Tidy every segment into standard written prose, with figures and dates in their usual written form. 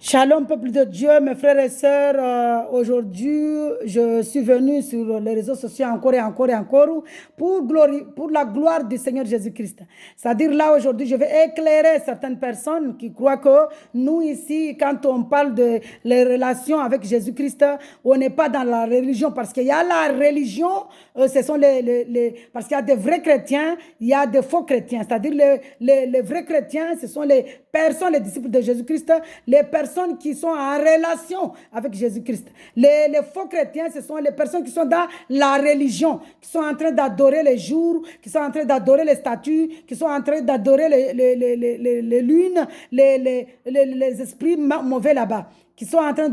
Shalom, peuple de Dieu, mes frères et sœurs. Aujourd'hui, je suis venu sur les réseaux sociaux encore et encore et encore pour la gloire du Seigneur Jésus-Christ. C'est-à-dire là, aujourd'hui, je vais éclairer certaines personnes qui croient que nous ici, quand on parle de les relations avec Jésus-Christ, on n'est pas dans la religion parce qu'il y a la religion, ce sont parce qu'il y a des vrais chrétiens, il y a des faux chrétiens. C'est-à-dire les vrais chrétiens, ce sont les personnes, les disciples de Jésus-Christ, les personnes qui sont en relation avec Jésus-Christ. Les faux chrétiens, ce sont les personnes qui sont dans la religion, qui sont en train d'adorer les jours, qui sont en train d'adorer les statues, qui sont en train d'adorer les lunes, les esprits mauvais là-bas, qui sont en train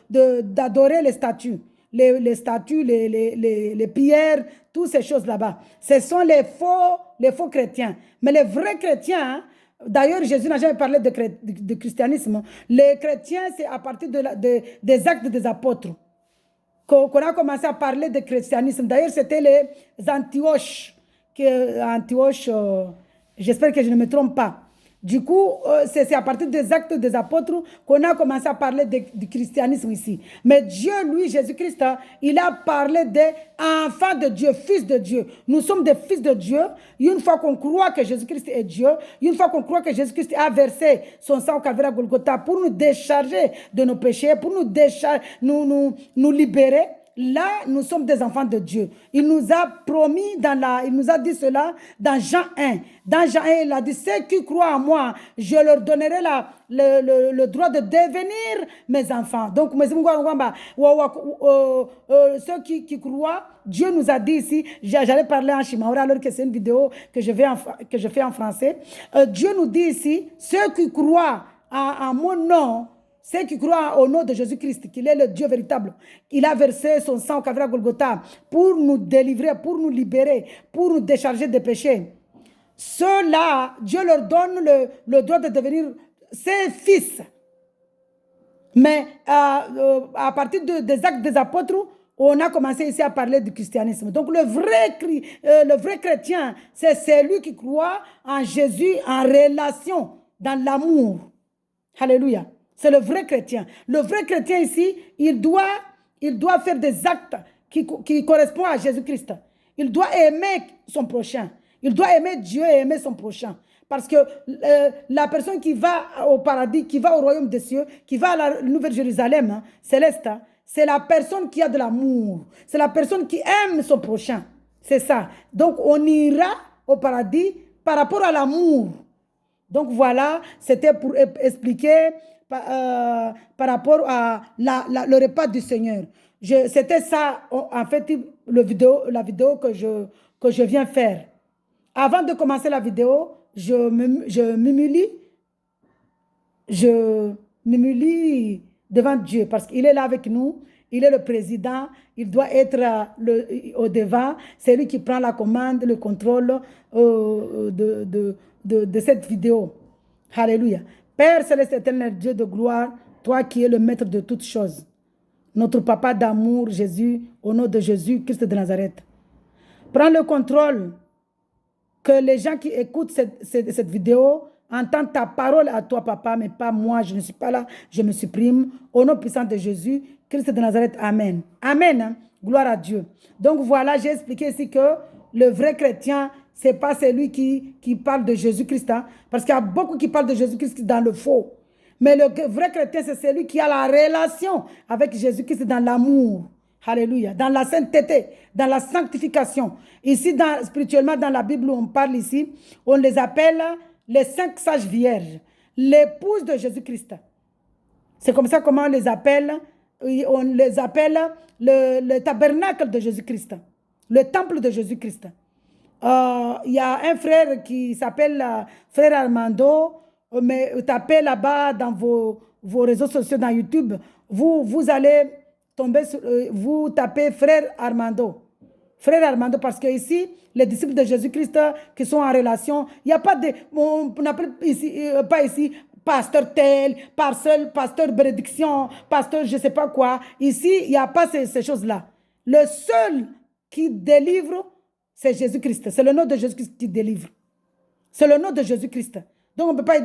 d'adorer les statues. Les statues, les pierres, toutes ces choses là-bas. Ce sont les faux chrétiens. Mais les vrais chrétiens, d'ailleurs, Jésus n'a jamais parlé de christianisme. Les chrétiens, c'est à partir des actes des apôtres qu'on a commencé à parler de christianisme. D'ailleurs, c'était les Antioches. J'espère que je ne me trompe pas. Du coup, c'est à partir des actes des apôtres qu'on a commencé à parler du christianisme ici. Mais Dieu, lui, Jésus-Christ, il a parlé des enfants de Dieu, fils de Dieu. Nous sommes des fils de Dieu. Une fois qu'on croit que Jésus-Christ est Dieu, une fois qu'on croit que Jésus-Christ a versé son sang au calvaire à Golgotha pour nous décharger de nos péchés, pour nous libérer, là, nous sommes des enfants de Dieu. Il nous a promis, il nous a dit cela dans Jean 1. Dans Jean 1, il a dit, ceux qui croient en moi, je leur donnerai le droit de devenir mes enfants. Donc, ceux qui croient, Dieu nous a dit ici, j'allais parler en chimaoura alors que c'est une vidéo que je fais en français. Dieu nous dit ici, ceux qui croient en mon nom, ceux qui croient au nom de Jésus-Christ, qu'il est le Dieu véritable, il a versé son sang au calvaire à Golgotha pour nous délivrer, pour nous libérer, pour nous décharger des péchés. Ceux-là, Dieu leur donne le droit de devenir ses fils. Mais à partir des actes des apôtres, on a commencé ici à parler du christianisme. Donc le vrai chrétien, c'est celui qui croit en Jésus en relation, dans l'amour. Alléluia. C'est le vrai chrétien. Le vrai chrétien ici, il doit faire des actes qui correspondent à Jésus-Christ. Il doit aimer son prochain. Il doit aimer Dieu et aimer son prochain. Parce que la personne qui va au paradis, qui va au royaume des cieux, qui va à la Nouvelle Jérusalem, céleste, c'est la personne qui a de l'amour. C'est la personne qui aime son prochain. C'est ça. Donc, on ira au paradis par rapport à l'amour. Donc, voilà, c'était pour expliquer par rapport à le repas du Seigneur. C'était ça, en fait, la vidéo que je viens faire. Avant de commencer la vidéo, je m'humilie devant Dieu parce qu'il est là avec nous. Il est le président. Il doit être au devant. C'est lui qui prend la commande, le contrôle de cette vidéo. Alléluia. Père céleste éternel, Dieu de gloire, toi qui es le maître de toutes choses, notre papa d'amour, Jésus, au nom de Jésus, Christ de Nazareth. Prends le contrôle, que les gens qui écoutent cette vidéo entendent ta parole à toi, papa, mais pas moi. Je ne suis pas là, je me supprime. Au nom puissant de Jésus, Christ de Nazareth, Amen. Amen. Hein? Gloire à Dieu. Donc voilà, j'ai expliqué ici que le vrai chrétien, ce n'est pas celui qui parle de Jésus-Christ. Hein? Parce qu'il y a beaucoup qui parlent de Jésus-Christ dans le faux. Mais le vrai chrétien, c'est celui qui a la relation avec Jésus-Christ dans l'amour. Alléluia. Dans la sainteté, dans la sanctification. Ici, spirituellement, dans la Bible, on parle ici, on les appelle les 5 sages vierges, l'épouse de Jésus-Christ. C'est comme ça comment on les appelle. On les appelle le tabernacle de Jésus-Christ, le temple de Jésus-Christ. Il y a un frère qui s'appelle frère Armando, mais tapez là-bas dans vos réseaux sociaux, dans YouTube, vous allez tomber sur, vous tapez frère Armando. Frère Armando, parce que ici, les disciples de Jésus-Christ qui sont en relation, il n'y a pas de, on n'appelle pas ici pasteur tel, pasteur bénédiction, pasteur je ne sais pas quoi. Ici, il n'y a pas ces choses-là. Le seul qui délivre, c'est Jésus-Christ. C'est le nom de Jésus-Christ qui délivre. C'est le nom de Jésus-Christ. Donc on ne peut pas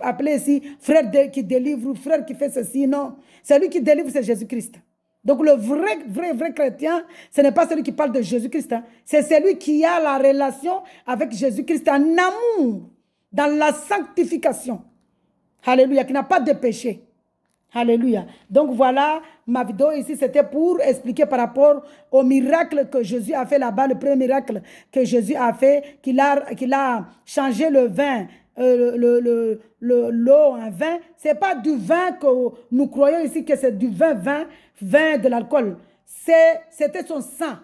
appeler ici frère qui délivre ou frère qui fait ceci, non. Celui qui délivre, c'est Jésus-Christ. Donc le vrai chrétien, ce n'est pas celui qui parle de Jésus-Christ. Hein. C'est celui qui a la relation avec Jésus-Christ en amour, dans la sanctification. Alléluia, qui n'a pas de péché. Alléluia. Donc voilà, ma vidéo ici, c'était pour expliquer par rapport au miracle que Jésus a fait là-bas, le premier miracle que Jésus a fait, qu'il a changé le vin, l'eau en vin. Ce n'est pas du vin que nous croyons ici que c'est du vin de l'alcool. C'était son sang.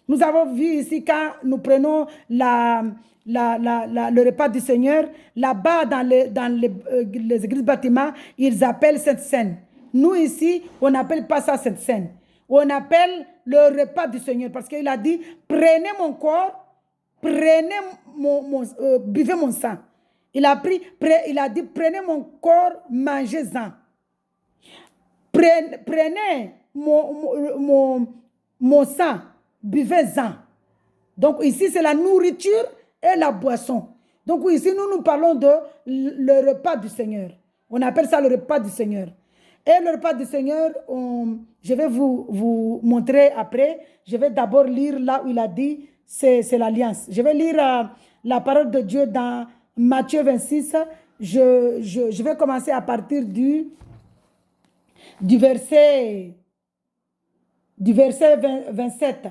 Nous avons vu ici quand nous prenons le repas du Seigneur, là-bas dans les églises bâtiments, ils appellent cette scène. Nous ici, on n'appelle pas ça cette scène. On appelle le repas du Seigneur parce qu'il a dit, prenez mon corps, buvez mon sang. Il a dit, prenez mon corps, mangez-en. Prenez mon sang, buvez-en. Donc ici, c'est la nourriture et la boisson. Donc ici, nous parlons de le repas du Seigneur. On appelle ça le repas du Seigneur. Et le repas du Seigneur, je vais vous montrer après. Je vais d'abord lire là où il a dit, c'est l'alliance. Je vais lire la parole de Dieu dans Matthieu 26. Je vais commencer à partir du verset 27.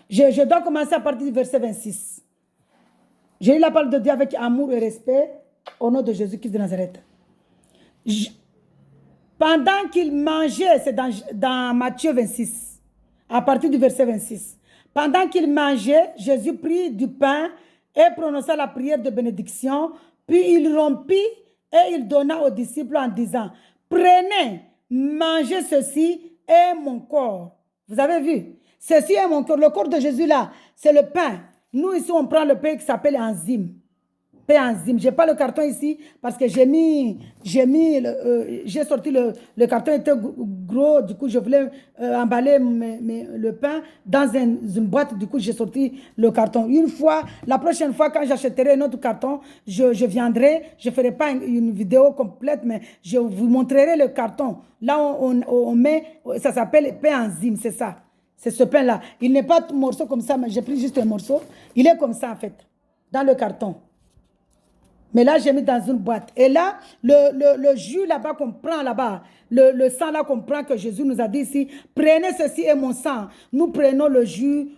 Je dois commencer à partir du verset 26. J'ai eu la parole de Dieu avec amour et respect au nom de Jésus-Christ de Nazareth. Pendant qu'il mangeait, c'est dans Matthieu 26, à partir du verset 26. Pendant qu'il mangeait, Jésus prit du pain et prononça la prière de bénédiction, puis il rompit et il donna aux disciples en disant, prenez, mangez ceci est mon corps. Vous avez vu? Ceci est mon corps. Le corps de Jésus là, c'est le pain. Nous ici, on prend le pain qui s'appelle enzyme. Pain enzyme. Je n'ai pas le carton ici parce que j'ai sorti le carton était gros. Du coup, je voulais emballer le pain dans une boîte. Du coup, j'ai sorti le carton. La prochaine fois, quand j'achèterai un autre carton, je viendrai. Je ne ferai pas une vidéo complète, mais je vous montrerai le carton. Là, on met, ça s'appelle pain enzyme, c'est ça. C'est ce pain-là. Il n'est pas tout morceau comme ça, mais j'ai pris juste un morceau. Il est comme ça, en fait, dans le carton. Mais là, j'ai mis dans une boîte. Et là, le jus là-bas qu'on prend là-bas, le sang là qu'on prend, que Jésus nous a dit ici, prenez ceci et mon sang. Nous prenons le jus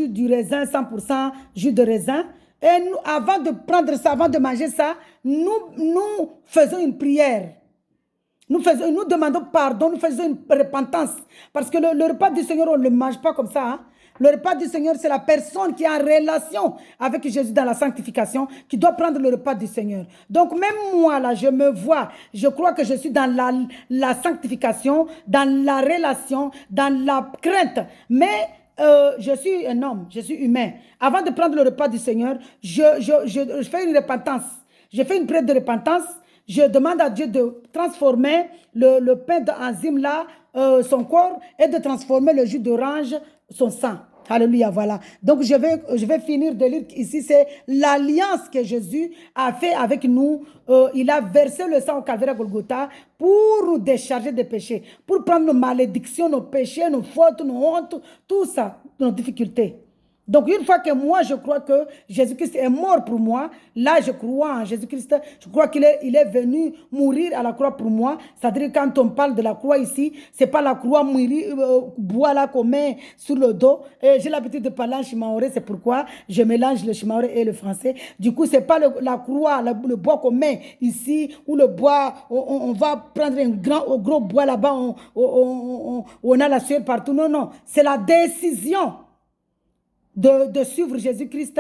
du raisin, 100% jus de raisin. Et nous, avant de prendre ça, avant de manger ça, nous faisons une prière. Nous demandons pardon, nous faisons une repentance. Parce que le repas du Seigneur, on ne le mange pas comme ça. Hein? Le repas du Seigneur, c'est la personne qui est en relation avec Jésus dans la sanctification qui doit prendre le repas du Seigneur. Donc même moi, là, je me vois, je crois que je suis dans la sanctification, dans la relation, dans la crainte. Mais je suis un homme, je suis humain. Avant de prendre le repas du Seigneur, je fais une repentance. Je fais une prière de repentance. Je demande à Dieu de transformer le pain d'enzyme là, son corps, et de transformer le jus d'orange, son sang. Alléluia, voilà. Donc, je vais finir de lire ici, c'est l'alliance que Jésus a fait avec nous. Il a versé le sang au calvaire à Golgotha pour nous décharger des péchés, pour prendre nos malédictions, nos péchés, nos fautes, nos hontes, tout ça, nos difficultés. Donc, une fois que moi, je crois que Jésus-Christ est mort pour moi, là, je crois en Jésus-Christ. Je crois qu'il est venu mourir à la croix pour moi. C'est-à-dire, quand on parle de la croix ici, ce n'est pas la croix bois là qu'on met sur le dos. J'ai l'habitude de parler en shimaoré, c'est pourquoi je mélange le shimaoré et le français. Du coup, ce n'est pas la croix, le bois qu'on met ici, ou le bois, on va prendre un gros bois là-bas, on a la sueur partout. Non, non, c'est la décision de suivre Jésus-Christ,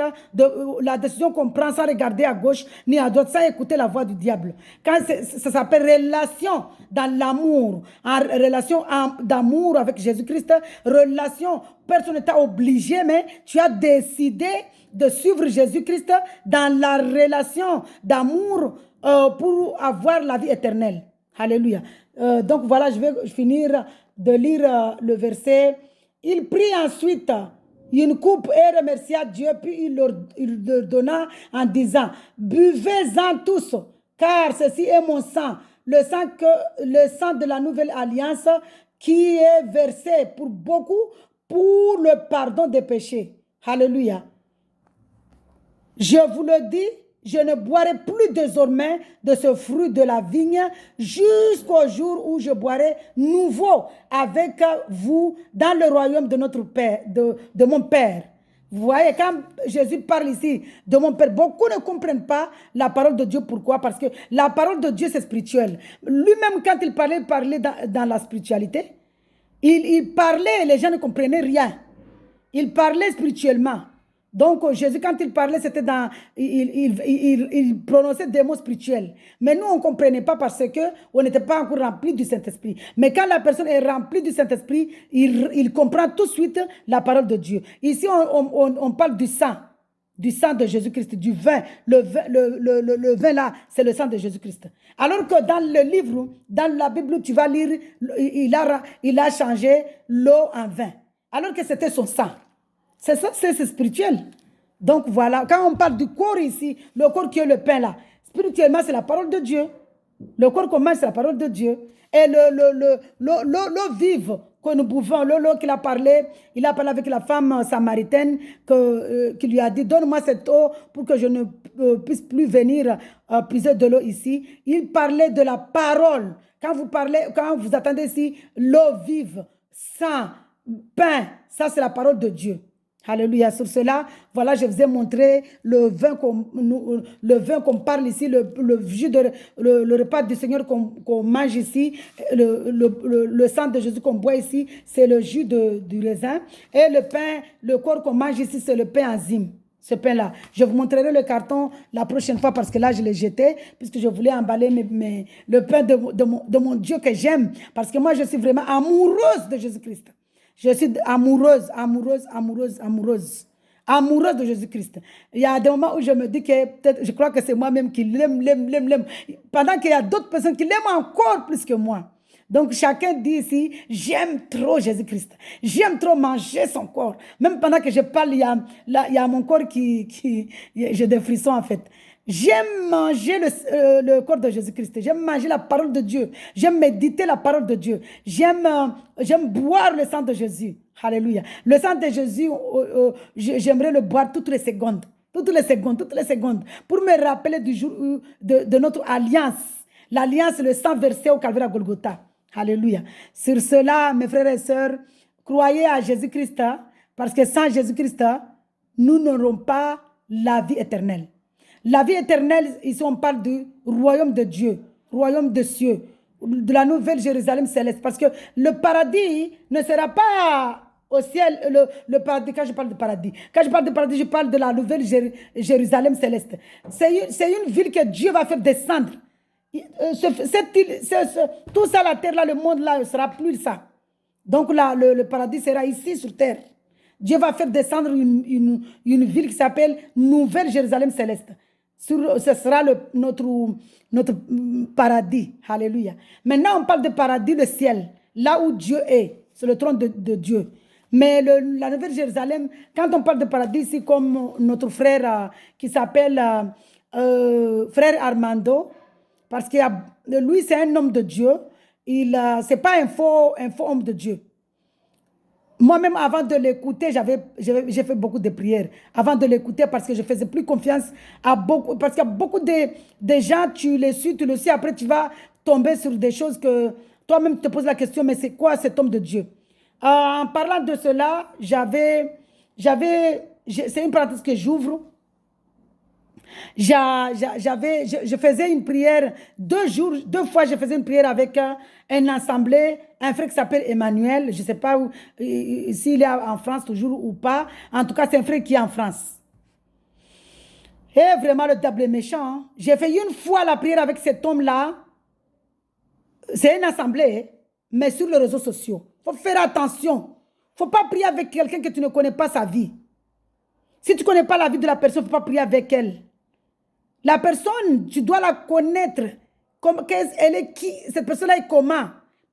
la décision qu'on prend sans regarder à gauche ni à droite, sans écouter la voix du diable. Quand ça s'appelle relation dans l'amour, en relation d'amour avec Jésus-Christ, relation, personne n'est obligé, mais tu as décidé de suivre Jésus-Christ dans la relation d'amour pour avoir la vie éternelle. Alléluia. Donc voilà, je vais finir de lire le verset. Il prit ensuite une coupe et remercia Dieu, puis il leur donna en disant, buvez-en tous, car ceci est mon sang, le sang de la nouvelle alliance qui est versé pour beaucoup pour le pardon des péchés. Alléluia. Je vous le dis, je ne boirai plus désormais de ce fruit de la vigne jusqu'au jour où je boirai nouveau avec vous dans le royaume de notre Père, de mon Père. Vous voyez, quand Jésus parle ici de mon Père, beaucoup ne comprennent pas la parole de Dieu. Pourquoi? Parce que la parole de Dieu, c'est spirituel. Lui-même, quand il parlait dans la spiritualité, il parlait et les gens ne comprenaient rien. Il parlait spirituellement. Donc, Jésus, quand il parlait, c'était dans... Il prononçait des mots spirituels. Mais nous, on ne comprenait pas parce qu'on n'était pas encore rempli du Saint-Esprit. Mais quand la personne est remplie du Saint-Esprit, il comprend tout de suite la parole de Dieu. Ici, on parle du sang de Jésus-Christ, du vin. Le vin là, c'est le sang de Jésus-Christ. Alors que dans le livre, dans la Bible, tu vas lire, il a changé l'eau en vin. Alors que c'était son sang. C'est ça, c'est spirituel. Donc voilà, quand on parle du corps ici, le corps qui est le pain là, spirituellement c'est la parole de Dieu. Le corps qu'on mange c'est la parole de Dieu. Et l'eau vive que nous buvons, l'eau qu'il a parlé, il a parlé avec la femme samaritaine qui lui a dit, donne-moi cette eau pour que je ne puisse plus venir puiser de l'eau ici. Il parlait de la parole. Quand vous attendez ici, l'eau vive, sang, pain, ça c'est la parole de Dieu. Alléluia. Sur cela, voilà, je vous ai montré le vin qu'on parle ici, le repas du Seigneur qu'on mange ici, le sang de Jésus qu'on boit ici, c'est le jus du raisin. Et le pain, le corps qu'on mange ici, c'est le pain enzyme. Ce pain-là. Je vous montrerai le carton la prochaine fois parce que là, je l'ai jeté puisque je voulais emballer le pain de mon Dieu que j'aime. Parce que moi, je suis vraiment amoureuse de Jésus-Christ. Je suis amoureuse de Jésus-Christ. Il y a des moments où je me dis que peut-être, je crois que c'est moi-même qui l'aime. Pendant qu'il y a d'autres personnes qui l'aiment encore plus que moi. Donc chacun dit ici, j'aime trop Jésus-Christ. J'aime trop manger son corps. Même pendant que je parle, il y a mon corps j'ai des frissons en fait. J'aime manger le corps de Jésus-Christ. J'aime manger la parole de Dieu. J'aime méditer la parole de Dieu. J'aime boire le sang de Jésus. Alléluia. Le sang de Jésus, j'aimerais le boire toutes les secondes. Toutes les secondes. Pour me rappeler du jour de notre alliance. L'alliance, le sang versé au Calvaire à Golgotha. Alléluia. Sur cela, mes frères et sœurs, croyez à Jésus-Christ, parce que sans Jésus-Christ, nous n'aurons pas la vie éternelle. La vie éternelle, ici on parle du royaume de Dieu, royaume de cieux, de la nouvelle Jérusalem céleste. Parce que le paradis ne sera pas au ciel, le paradis, quand je parle de paradis. Quand je parle de paradis, je parle de la nouvelle Jérusalem céleste. C'est une ville que Dieu va faire descendre. Tout ça, la terre là, le monde là, ne sera plus ça. Donc là, le paradis sera ici sur terre. Dieu va faire descendre une ville qui s'appelle Nouvelle Jérusalem céleste. Ce sera notre paradis. Alléluia. Maintenant, on parle de paradis, le ciel. Là où Dieu est. C'est le trône de Dieu. Mais la Nouvelle Jérusalem, quand on parle de paradis, c'est comme notre frère qui s'appelle frère Armando. Parce que lui, c'est un homme de Dieu. Ce n'est pas un faux homme de Dieu. Moi-même, avant de l'écouter, j'ai fait beaucoup de prières. Avant de l'écouter, parce que je ne faisais plus confiance à beaucoup. Parce qu'il y a beaucoup de gens, tu les suis, après tu vas tomber sur des choses que toi-même tu te poses la question, mais c'est quoi cet homme de Dieu? En parlant de cela, c'est une parenthèse que j'ouvre. Je faisais une prière 2 fois, je faisais une prière avec un assemblée, un frère qui s'appelle Emmanuel. Je ne sais pas s'il est en France toujours ou pas. En tout cas, c'est un frère qui est en France. Et vraiment, le diable est méchant. Hein? J'ai fait une fois la prière avec cet homme-là. C'est une assemblée, mais sur les réseaux sociaux. Il faut faire attention. Il ne faut pas prier avec quelqu'un que tu ne connais pas sa vie. Si tu ne connais pas la vie de la personne, il ne faut pas prier avec elle. La personne, tu dois la connaître. Elle est qui? Cette personne-là est comment?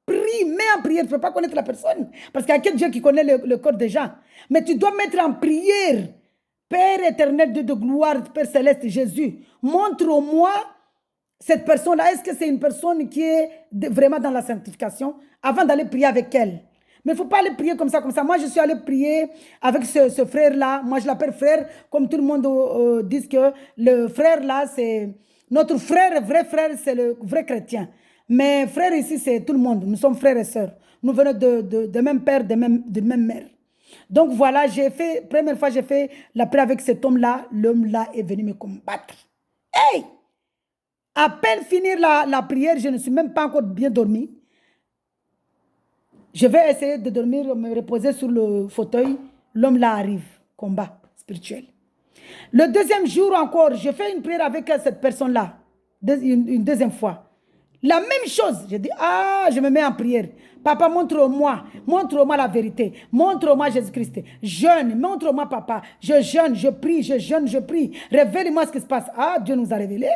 prie, mets en prière. Tu ne peux pas connaître la personne. Parce qu'il y a que Dieu qui connaît le corps des gens. Mais tu dois mettre en prière. Père éternel, Dieu de gloire, Père céleste, Jésus, montre-moi cette personne-là. Est-ce que c'est une personne qui est vraiment dans la sanctification avant d'aller prier avec elle? Mais il ne faut pas aller prier comme ça, comme ça. Moi, je suis allée prier avec ce frère-là. Moi, je l'appelle frère, comme tout le monde dit que le frère-là, c'est notre frère, vrai, c'est le vrai chrétien. Mais frère ici, c'est tout le monde. Nous sommes frères et sœurs. Nous venons de même père, de même mère. Donc voilà, première fois, j'ai fait la prière avec cet homme-là. L'homme-là est venu me combattre. Hey! À peine finir la prière, je ne suis même pas encore bien dormi. Je vais essayer de dormir, me reposer sur le fauteuil. L'homme là arrive. Combat spirituel. Le deuxième jour encore, je fais une prière avec cette personne-là. Une deuxième fois. La même chose. Je dis, je me mets en prière. Papa, montre-moi la vérité. Montre-moi Jésus-Christ. Jeûne, montre-moi papa. Je jeûne, je prie, je jeûne, je prie. Révèle-moi ce qui se passe. Dieu nous a révélé.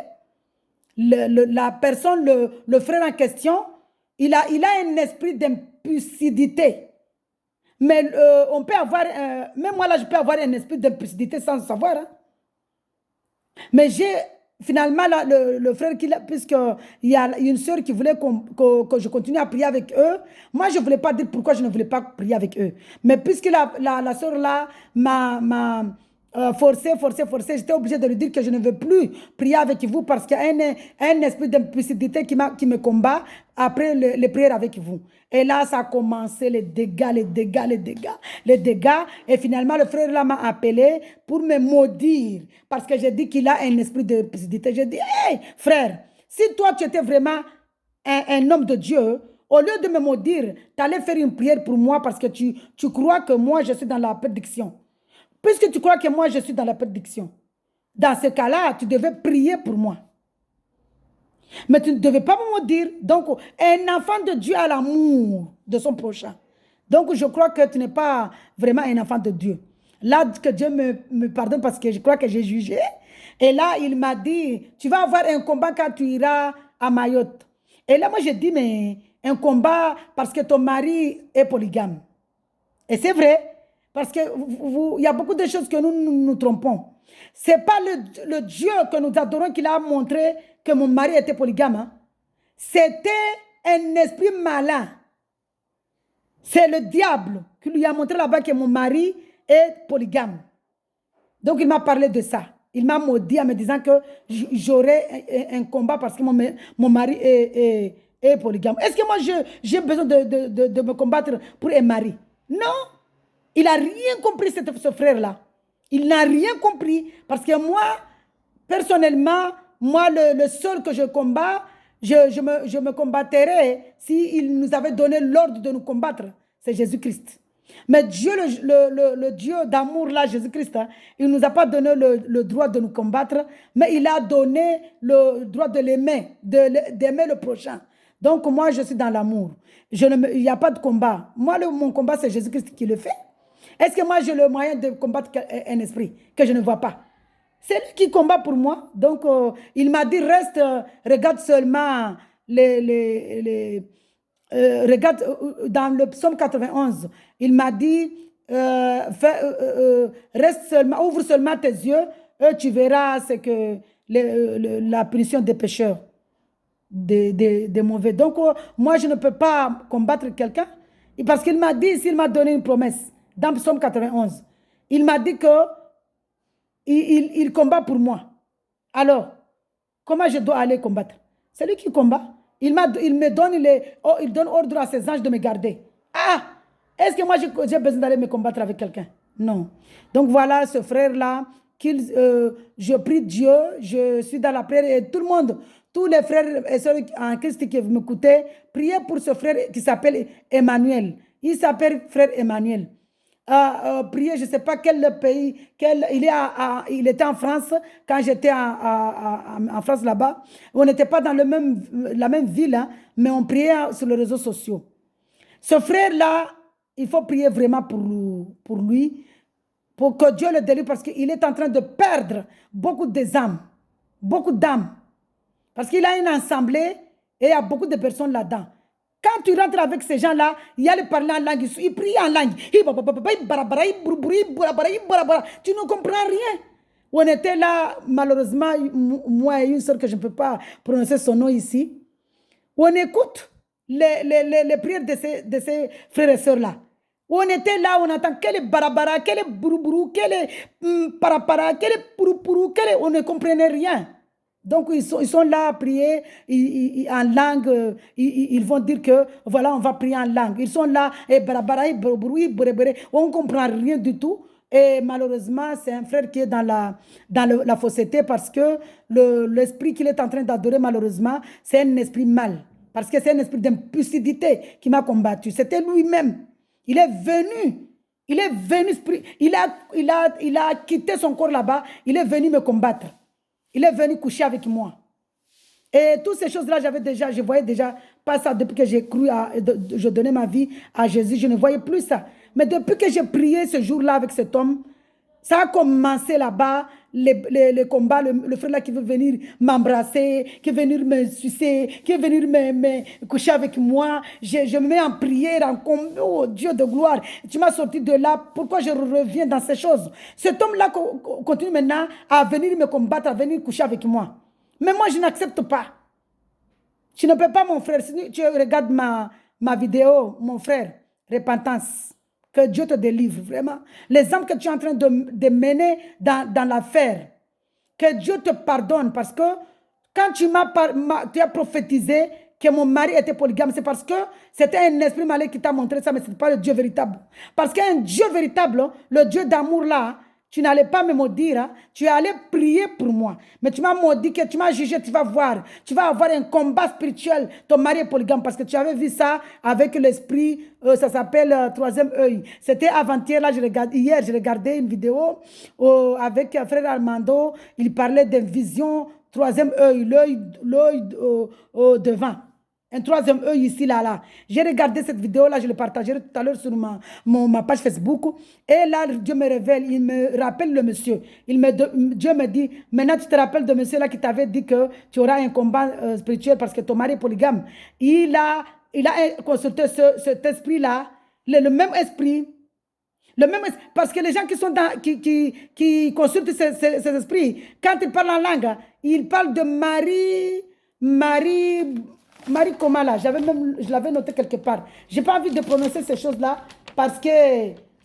La personne, le frère en question, il a un esprit d'impulsivité. Mais on peut avoir, même moi là, je peux avoir un esprit d'impulsivité sans le savoir. Hein. Mais finalement, là, le frère, puisqu'il y a une sœur qui voulait que je continue à prier avec eux, moi, je ne voulais pas dire pourquoi je ne voulais pas prier avec eux. Mais puisque la sœur là m'a forcé, j'étais obligée de lui dire que je ne veux plus prier avec vous parce qu'il y a un esprit d'impulsivité qui me combat après les prières avec vous. Et là, ça a commencé, les dégâts. Et finalement, le frère là m'a appelé pour me maudire parce que j'ai dit qu'il a un esprit d'impulsivité. J'ai dit, hey, frère, si toi, tu étais vraiment un homme de Dieu, au lieu de me maudire, tu allais faire une prière pour moi parce que tu crois que moi, je suis dans la prédiction. Puisque tu crois que moi, je suis dans la prédiction, dans ce cas-là, tu devais prier pour moi. Mais tu ne devais pas me maudire. Donc, un enfant de Dieu a l'amour de son prochain. Donc, je crois que tu n'es pas vraiment un enfant de Dieu. Là, que Dieu me pardonne parce que je crois que j'ai jugé. Et là, il m'a dit, tu vas avoir un combat quand tu iras à Mayotte. Et là, moi, j'ai dit, mais un combat parce que ton mari est polygame. Et c'est vrai. Parce qu'il y a beaucoup de choses que nous trompons. Ce n'est pas le Dieu que nous adorons qui a montré que mon mari était polygame. Hein. C'était un esprit malin. C'est le diable qui lui a montré là-bas que mon mari est polygame. Donc il m'a parlé de ça. Il m'a maudit en me disant que j'aurais un combat parce que mon mari est polygame. Est-ce que moi j'ai besoin de me combattre pour un mari? Non. Il n'a rien compris, ce frère-là. Il n'a rien compris. Parce que moi, personnellement, moi, le seul que je combats, je me combattrais s'il nous avait donné l'ordre de nous combattre. C'est Jésus-Christ. Mais Dieu, le Dieu d'amour, là, Jésus-Christ, hein, il ne nous a pas donné le droit de nous combattre, mais il a donné le droit de l'aimer, d'aimer le prochain. Donc, moi, je suis dans l'amour. Il n'y a pas de combat. Moi, mon combat, c'est Jésus-Christ qui le fait. Est-ce que moi, j'ai le moyen de combattre un esprit que je ne vois pas? C'est lui qui combat pour moi. Donc, il m'a dit, reste, regarde seulement regarde dans le psaume 91. Il m'a dit, reste seulement, ouvre seulement tes yeux, et tu verras ce que la punition des pécheurs, des mauvais. Donc, moi, je ne peux pas combattre quelqu'un parce qu'il m'a dit, s'il m'a donné une promesse. Dans Psaume 91, il m'a dit que il combat pour moi. Alors, comment je dois aller combattre? C'est lui qui combat. Il donne ordre à ses anges de me garder. Est-ce que moi j'ai besoin d'aller me combattre avec quelqu'un? Non. Donc voilà, ce frère-là, je prie Dieu, je suis dans la prière et tout le monde, tous les frères et sœurs en Christ qui m'écoutaient, priez pour ce frère qui s'appelle Emmanuel. Il s'appelle frère Emmanuel. Prier, je ne sais pas quel pays, il était en France quand j'étais en France là-bas. On n'était pas dans la même ville, hein, mais on priait sur les réseaux sociaux. Ce frère-là, il faut prier vraiment pour lui, pour que Dieu le délivre parce qu'il est en train de perdre beaucoup d'âmes, parce qu'il a une assemblée et il y a beaucoup de personnes là-dedans. Quand tu rentres avec ces gens-là, il y a le parler en langue, ils prient en langue. Tu ne comprends rien. On était là, malheureusement, moi et une soeur que je ne peux pas prononcer son nom ici. On écoute les prières de ces frères et sœurs-là. On était là, on entend quel barabara, quel bourou, quel parapara, quel pourou, on ne comprenait rien. Donc, ils sont là à prier en langue. Ils vont dire que, voilà, on va prier en langue. Ils sont là, et barabara, on ne comprend rien du tout. Et malheureusement, c'est un frère qui est dans la fausseté parce que l'esprit qu'il est en train d'adorer, malheureusement, c'est un esprit mal. Parce que c'est un esprit d'impulsivité qui m'a combattu. C'était lui-même. Il est venu. Il a quitté son corps là-bas. Il est venu me combattre. Il est venu coucher avec moi. Et toutes ces choses-là, je voyais déjà pas ça depuis que j'ai cru, je donnais ma vie à Jésus, je ne voyais plus ça. Mais depuis que j'ai prié ce jour-là avec cet homme, ça a commencé là-bas, les combats, le frère là qui veut venir m'embrasser, qui veut venir me sucer, qui veut venir me coucher avec moi. Je me mets en prière, en combat. Oh Dieu de gloire, tu m'as sorti de là. Pourquoi je reviens dans ces choses? Cet homme-là continue maintenant à venir me combattre, à venir coucher avec moi. Mais moi, je n'accepte pas. Tu ne peux pas, mon frère. Si tu regardes ma vidéo, mon frère, repentance. Que Dieu te délivre, vraiment. Les hommes que tu es en train de mener dans l'affaire, que Dieu te pardonne parce que quand tu as prophétisé que mon mari était polygame, c'est parce que c'était un esprit malin qui t'a montré ça, mais ce n'est pas le Dieu véritable. Parce qu'un Dieu véritable, le Dieu d'amour là, tu n'allais pas me maudire, hein? Tu allais prier pour moi. Mais tu m'as maudit, que tu m'as jugé, tu vas voir. Tu vas avoir un combat spirituel. Ton mari est polygame parce que tu avais vu ça avec l'esprit, ça s'appelle troisième œil. C'était avant-hier, là, hier, je regardais une vidéo avec frère Armando. Il parlait d'une vision, troisième œil, l'œil devant. Un troisième œil ici, là. J'ai regardé cette vidéo-là, je l'ai partagée tout à l'heure sur ma page Facebook. Et là, Dieu me révèle, il me rappelle le monsieur. Dieu me dit, maintenant tu te rappelles de monsieur là qui t'avait dit que tu auras un combat spirituel parce que ton mari est polygame. Il a consulté cet esprit-là, le même esprit. Parce que les gens qui sont qui consultent ces esprits, quand ils parlent en langue, ils parlent de Marie Komala, je l'avais noté quelque part. Je n'ai pas envie de prononcer ces choses-là parce que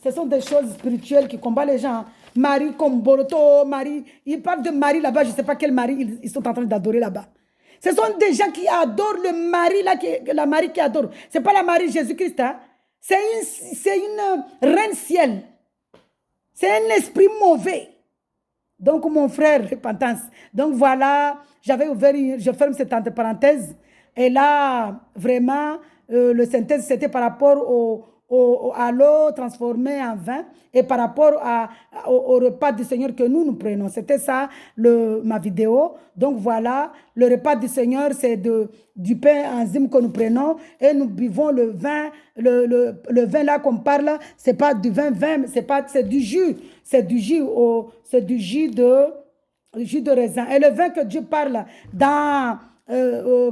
ce sont des choses spirituelles qui combattent les gens. Marie Komboroto, Marie. Ils parlent de Marie là-bas, je ne sais pas quel mari ils sont en train d'adorer là-bas. Ce sont des gens qui adorent le mari, là, la Marie qui adore. Ce n'est pas la Marie Jésus-Christ. Hein? C'est une reine ciel. C'est un esprit mauvais. Donc, mon frère, repentance. Donc, voilà, j'avais ouvert, je ferme cette parenthèse. Et là, vraiment, le synthèse, c'était par rapport à l'eau transformée en vin et par rapport au repas du Seigneur que nous prenons. C'était ça, ma vidéo. Donc, voilà, le repas du Seigneur, c'est du pain enzyme que nous prenons et nous buvons le vin. Le vin là qu'on parle, c'est pas du vin, c'est du jus. C'est du jus, c'est du jus de raisin. Et le vin que Dieu parle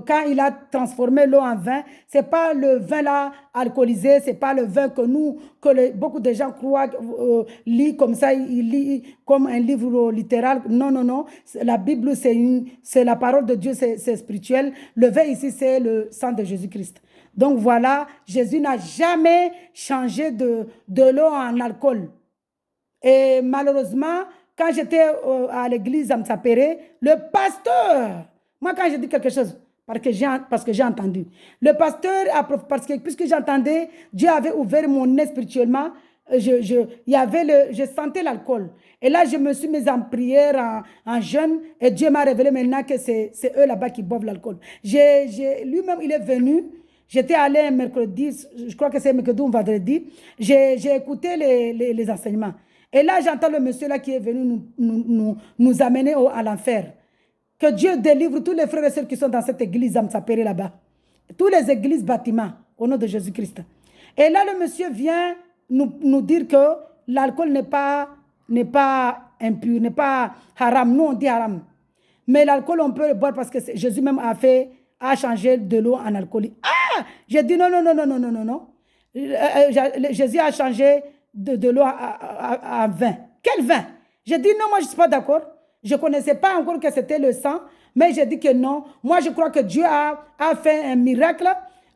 quand il a transformé l'eau en vin, ce n'est pas le vin là alcoolisé, ce n'est pas le vin que beaucoup de gens croient, lisent comme ça, ils lisent comme un livre littéral. Non, non, non. La Bible, c'est la parole de Dieu, c'est spirituel. Le vin ici, c'est le sang de Jésus-Christ. Donc voilà, Jésus n'a jamais changé de l'eau en alcool. Et malheureusement, quand j'étais à l'église à Mtsapéré, le pasteur, moi quand je dis quelque chose, parce que j'ai entendu, le pasteur, parce que puisque j'entendais, Dieu avait ouvert mon nez spirituellement, je sentais l'alcool. Et là, je me suis mise en prière, en jeûne, et Dieu m'a révélé maintenant que c'est eux là-bas qui boivent l'alcool. Lui-même, il est venu. J'étais allé un mercredi, je crois que c'est mercredi ou vendredi. J'ai écouté les enseignements. Et là, j'entends le monsieur là qui est venu nous amener à l'enfer. Que Dieu délivre tous les frères et sœurs qui sont dans cette église à Mtsapéré là-bas. Tous les églises bâtiments, au nom de Jésus-Christ. Et là, le monsieur vient nous dire que l'alcool n'est pas impur, n'est pas haram. Nous, on dit haram. Mais l'alcool, on peut le boire parce que Jésus même a changé de l'eau en alcool. Ah! J'ai dit non, non, non, non, non, non, non, non. Jésus a changé de l'eau à vin. Quel vin? J'ai dit non, moi je ne suis pas d'accord. Je ne connaissais pas encore que c'était le sang, mais j'ai dit que non. Moi je crois que Dieu a fait un miracle.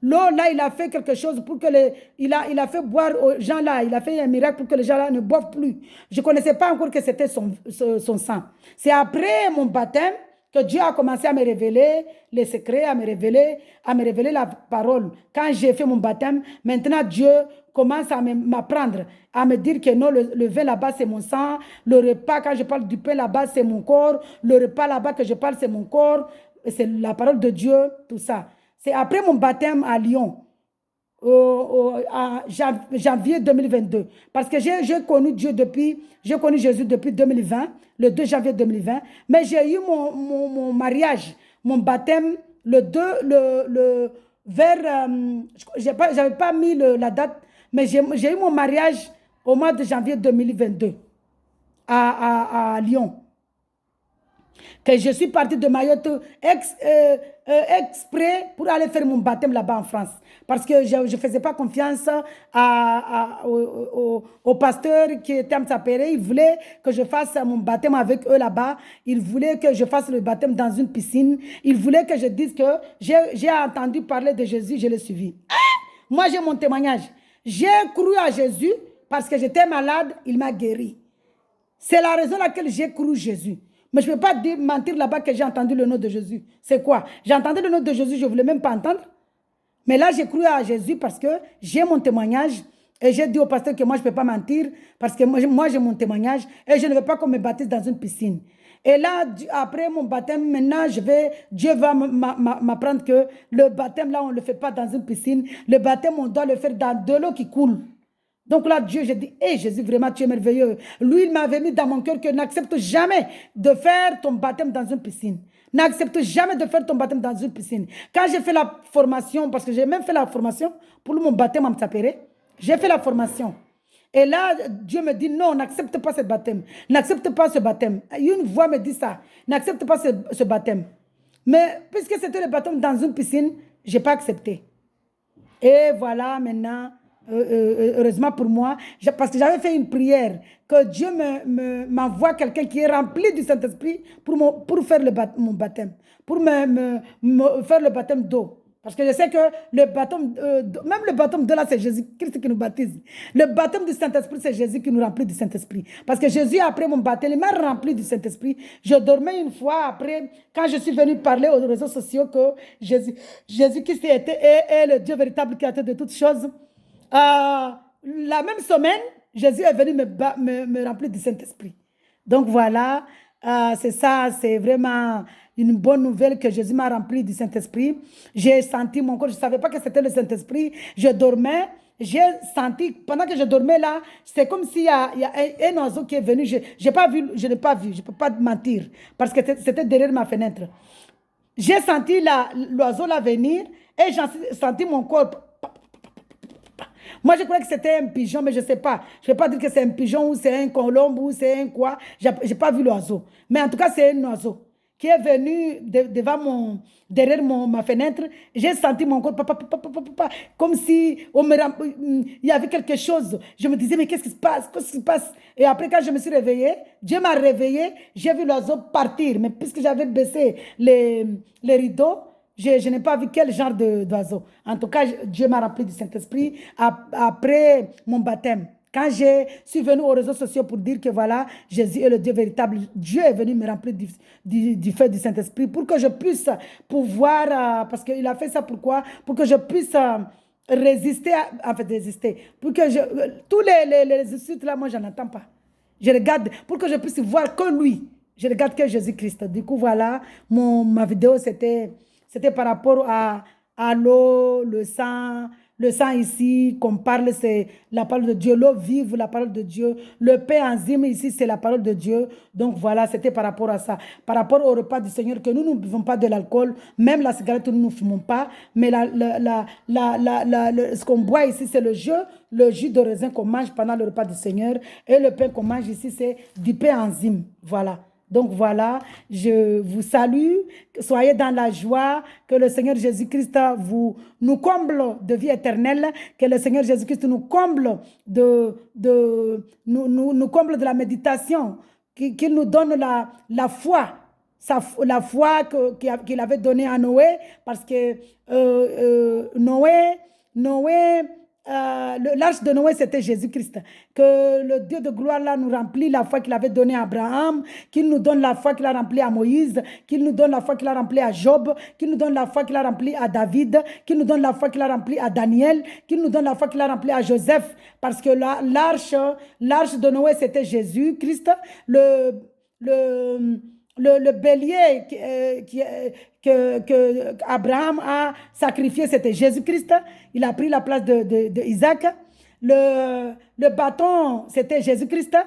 L'eau, là, il a fait quelque chose pour que il a fait boire aux gens là. Il a fait un miracle pour que les gens là ne boivent plus. Je ne connaissais pas encore que c'était son sang. C'est après mon baptême que Dieu a commencé à me révéler les secrets, à me révéler la parole. Quand j'ai fait mon baptême, maintenant Dieu commence à m'apprendre, à me dire que non, le vin là-bas, c'est mon sang. Le repas, quand je parle du pain là-bas, c'est mon corps. Le repas là-bas que je parle, c'est mon corps. C'est la parole de Dieu, tout ça. C'est après mon baptême à Lyon, à janvier 2022. Parce que j'ai connu Jésus depuis 2020, le 2 janvier 2020. Mais j'ai eu mon mariage, mon baptême, vers, j'avais pas mis la date, mais j'ai eu mon mariage au mois de janvier 2022 à Lyon. Que je suis partie de Mayotte exprès pour aller faire mon baptême là-bas en France. Parce que je ne faisais pas confiance au pasteur qui était à Mtsapéré. Il voulait que je fasse mon baptême avec eux là-bas. Il voulait que je fasse le baptême dans une piscine. Il voulait que je dise que j'ai entendu parler de Jésus, je l'ai suivi. Moi, j'ai mon témoignage. J'ai cru à Jésus parce que j'étais malade, il m'a guéri. C'est la raison pour laquelle j'ai cru Jésus. Mais je ne peux pas mentir là-bas que j'ai entendu le nom de Jésus. C'est quoi? J'ai entendu le nom de Jésus, je ne voulais même pas entendre. Mais là, j'ai cru à Jésus parce que j'ai mon témoignage. Et j'ai dit au pasteur que moi, je ne peux pas mentir parce que moi, j'ai mon témoignage. Et je ne veux pas qu'on me baptise dans une piscine. Et là, après mon baptême, maintenant, Dieu va m'apprendre que le baptême, là, on ne le fait pas dans une piscine. Le baptême, on doit le faire dans de l'eau qui coule. Donc là, Dieu, j'ai dit, hé Jésus, vraiment, tu es merveilleux. Lui, il m'avait mis dans mon cœur que n'accepte jamais de faire ton baptême dans une piscine. N'accepte jamais de faire ton baptême dans une piscine. Quand j'ai fait la formation, parce que j'ai même fait la formation pour mon baptême à Mtsapéré, j'ai fait la formation. Et là, Dieu me dit, non, n'accepte pas ce baptême. N'accepte pas ce baptême. Une voix me dit ça. N'accepte pas ce baptême. Mais puisque c'était le baptême dans une piscine, je n'ai pas accepté. Et voilà, maintenant... heureusement pour moi, parce que j'avais fait une prière, que Dieu m'envoie quelqu'un qui est rempli du Saint-Esprit pour faire mon baptême, pour me faire le baptême d'eau. Parce que je sais que le baptême, même le baptême d'eau là, c'est Jésus-Christ qui nous baptise. Le baptême du Saint-Esprit, c'est Jésus qui nous remplit du Saint-Esprit. Parce que Jésus, après mon baptême, il m'a rempli du Saint-Esprit. Je dormais une fois après, quand je suis venue parler aux réseaux sociaux que Jésus-Christ est le Dieu véritable créateur de toutes choses. La même semaine, Jésus est venu me remplir du Saint-Esprit. Donc voilà, c'est ça, c'est vraiment une bonne nouvelle que Jésus m'a rempli du Saint-Esprit. J'ai senti mon corps, je ne savais pas que c'était le Saint-Esprit. Je dormais, j'ai senti, pendant que je dormais là, c'est comme s'il y a un oiseau qui est venu. Je n'ai pas vu, je ne peux pas mentir, parce que c'était derrière ma fenêtre. J'ai senti l'oiseau là venir et j'ai senti mon corps. Moi, je croyais que c'était un pigeon, mais je ne sais pas. Je ne vais pas dire que c'est un pigeon ou c'est un colombe ou c'est un quoi. Je n'ai pas vu l'oiseau. Mais en tout cas, c'est un oiseau qui est venu derrière ma fenêtre. J'ai senti mon corps, comme si il y avait quelque chose. Je me disais, mais qu'est-ce qui se passe? Qu'est-ce qui se passe? Et après, quand je me suis réveillée, Dieu m'a réveillée. J'ai vu l'oiseau partir. Mais puisque j'avais baissé les rideaux, je n'ai pas vu quel genre d'oiseau. En tout cas, Dieu m'a rempli du Saint-Esprit après mon baptême. Quand je suis venu aux réseaux sociaux pour dire que voilà, Jésus est le Dieu véritable, Dieu est venu me remplir du feu du Saint-Esprit pour que je puisse pouvoir, parce qu'il a fait ça pourquoi? Pour que je puisse résister, pour que tous les insultes là, moi, je n'entends pas. Je regarde, pour que je puisse voir que lui. Je regarde que Jésus-Christ. Du coup, voilà, ma vidéo, c'était par rapport à l'eau, le sang ici, qu'on parle, c'est la parole de Dieu. L'eau vive, la parole de Dieu. Le pain enzyme ici, c'est la parole de Dieu. Donc voilà, c'était par rapport à ça. Par rapport au repas du Seigneur, que nous ne buvons pas de l'alcool, même la cigarette, nous ne fumons pas. Mais ce qu'on boit ici, c'est le jus de raisin qu'on mange pendant le repas du Seigneur. Et le pain qu'on mange ici, c'est du pain enzyme. Voilà. Donc voilà, je vous salue. Soyez dans la joie. Que le Seigneur Jésus-Christ nous comble de vie éternelle. Que le Seigneur Jésus-Christ nous comble nous comble de la méditation. Qu'il nous donne la foi. La foi qu'il avait donnée à Noé. Parce que l'arche de Noé, c'était Jésus-Christ. Que le Dieu de gloire là nous remplit la foi qu'il avait donnée à Abraham, qu'il nous donne la foi qu'il a remplie à Moïse, qu'il nous donne la foi qu'il a remplie à Job, qu'il nous donne la foi qu'il a remplie à David, qu'il nous donne la foi qu'il a remplie à Daniel, qu'il nous donne la foi qu'il a remplie à Joseph. Parce que l'arche de Noé, c'était Jésus-Christ. Le bélier que Abraham a sacrifié, c'était Jésus-Christ. Il a pris la place de Isaac. Le bâton, c'était Jésus-Christ.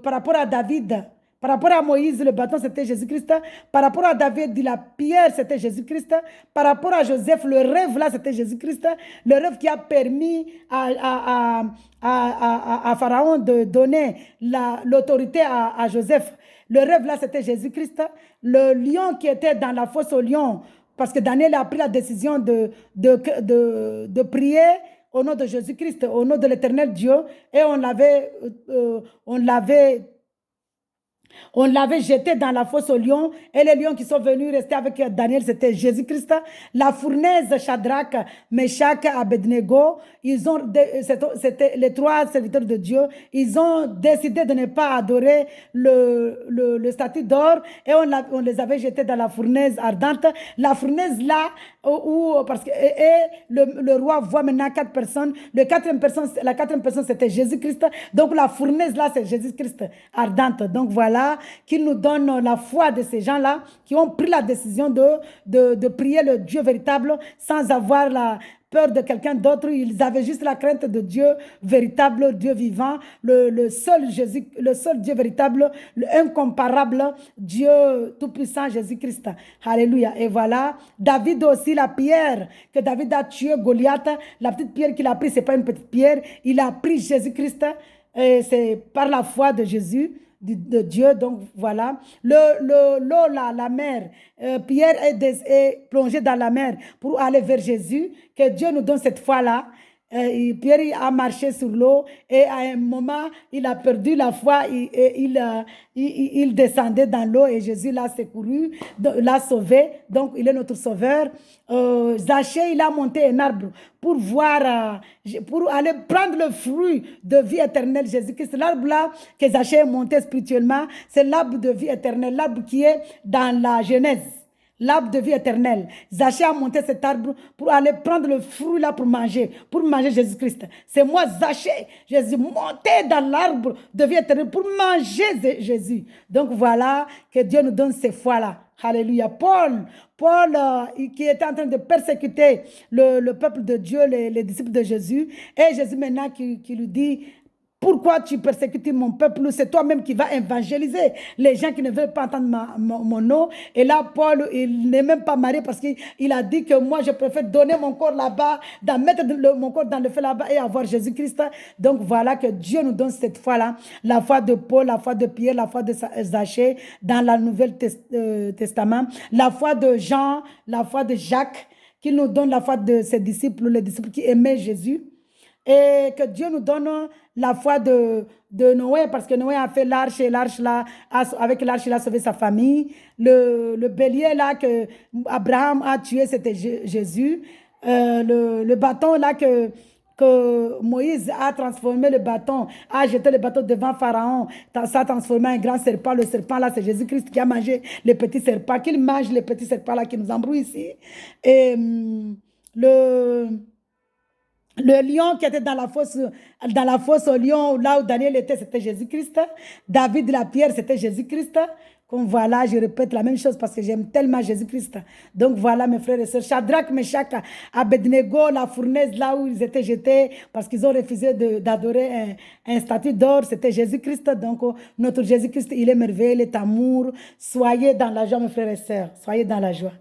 Par rapport à David, par rapport à Moïse, le bâton, c'était Jésus-Christ. Par rapport à David, la pierre, c'était Jésus-Christ. Par rapport à Joseph, le rêve, là, c'était Jésus-Christ. Le rêve qui a permis à Pharaon de donner l'autorité à Joseph. Le rêve, là, c'était Jésus-Christ. Le lion qui était dans la fosse au lion, parce que Daniel a pris la décision de prier au nom de Jésus-Christ, au nom de l'Éternel Dieu, et on l'avait jeté dans la fosse aux lions, et les lions qui sont venus rester avec Daniel, c'était Jésus-Christ. La fournaise, Shadrach, Meshach, Abednego, c'était les trois serviteurs de Dieu, ils ont décidé de ne pas adorer le statut d'or, et on les avait jetés dans la fournaise ardente. La fournaise là, parce que le roi voit maintenant 4 personnes. La quatrième personne, c'était Jésus-Christ. Donc la fournaise là, c'est Jésus-Christ ardente. Donc voilà, qu'il nous donne la foi de ces gens-là qui ont pris la décision de prier le Dieu véritable sans avoir la peur de quelqu'un d'autre. Ils avaient juste la crainte de Dieu véritable, Dieu vivant, le seul Dieu véritable, l'incomparable Dieu tout-puissant, Jésus-Christ. Alléluia. Et voilà, David aussi, la pierre que David a tué Goliath, la petite pierre qu'il a prise, ce n'est pas une petite pierre, il a pris Jésus-Christ, et c'est par la foi de Jésus, de Dieu. Donc voilà, l'eau là, la mer, Pierre est plongé dans la mer pour aller vers Jésus. Que Dieu nous donne cette foi-là. Pierre a marché sur l'eau, et à un moment il a perdu la foi, il descendait dans l'eau, et Jésus l'a secouru, l'a sauvé. Donc il est notre sauveur. Zachée, il a monté un arbre pour voir, pour aller prendre le fruit de vie éternelle, Jésus-Christ. L'arbre là que Zachée est monté spirituellement, c'est l'arbre de vie éternelle, l'arbre qui est dans la Genèse. L'arbre de vie éternelle. Zachée a monté cet arbre pour aller prendre le fruit là pour manger Jésus-Christ. C'est moi, Zachée, Jésus, monté dans l'arbre de vie éternelle pour manger Jésus. Donc voilà, que Dieu nous donne ces foi-là. Alléluia. Paul, qui était en train de persécuter le peuple de Dieu, les disciples de Jésus, et Jésus maintenant qui lui dit: pourquoi tu persécutes mon peuple? C'est toi-même qui vas évangéliser les gens qui ne veulent pas entendre mon nom. Et là, Paul, il n'est même pas marié, parce qu'il a dit que moi, je préfère donner mon corps là-bas, mettre mon corps dans le feu là-bas et avoir Jésus-Christ. Donc voilà, que Dieu nous donne cette foi-là. La foi de Paul, la foi de Pierre, la foi de Zachée dans le Nouveau Testament. La foi de Jean, la foi de Jacques, qui nous donne la foi de ses disciples, les disciples qui aimaient Jésus. Et que Dieu nous donne la foi de Noé, parce que Noé a fait l'arche, et avec l'arche, il a sauvé sa famille. Le bélier là que Abraham a tué, c'était Jésus. Le bâton là que Moïse a transformé, le bâton, a jeté le bâton devant Pharaon, ça a transformé en un grand serpent. Le serpent là, c'est Jésus-Christ qui a mangé les petits serpents, qu'il mange les petits serpents là qui nous embrouillent ici. Et le lion qui était dans la fosse au lion, là où Daniel était, c'était Jésus-Christ. David, la pierre, c'était Jésus-Christ. Comme voilà, je répète la même chose parce que j'aime tellement Jésus-Christ. Donc voilà, mes frères et sœurs. Shadrach, Meshach, Abednego, la fournaise, là où ils étaient jetés parce qu'ils ont refusé d'adorer un statut d'or, c'était Jésus-Christ. Donc notre Jésus-Christ, il est merveilleux, il est amour. Soyez dans la joie, mes frères et sœurs. Soyez dans la joie.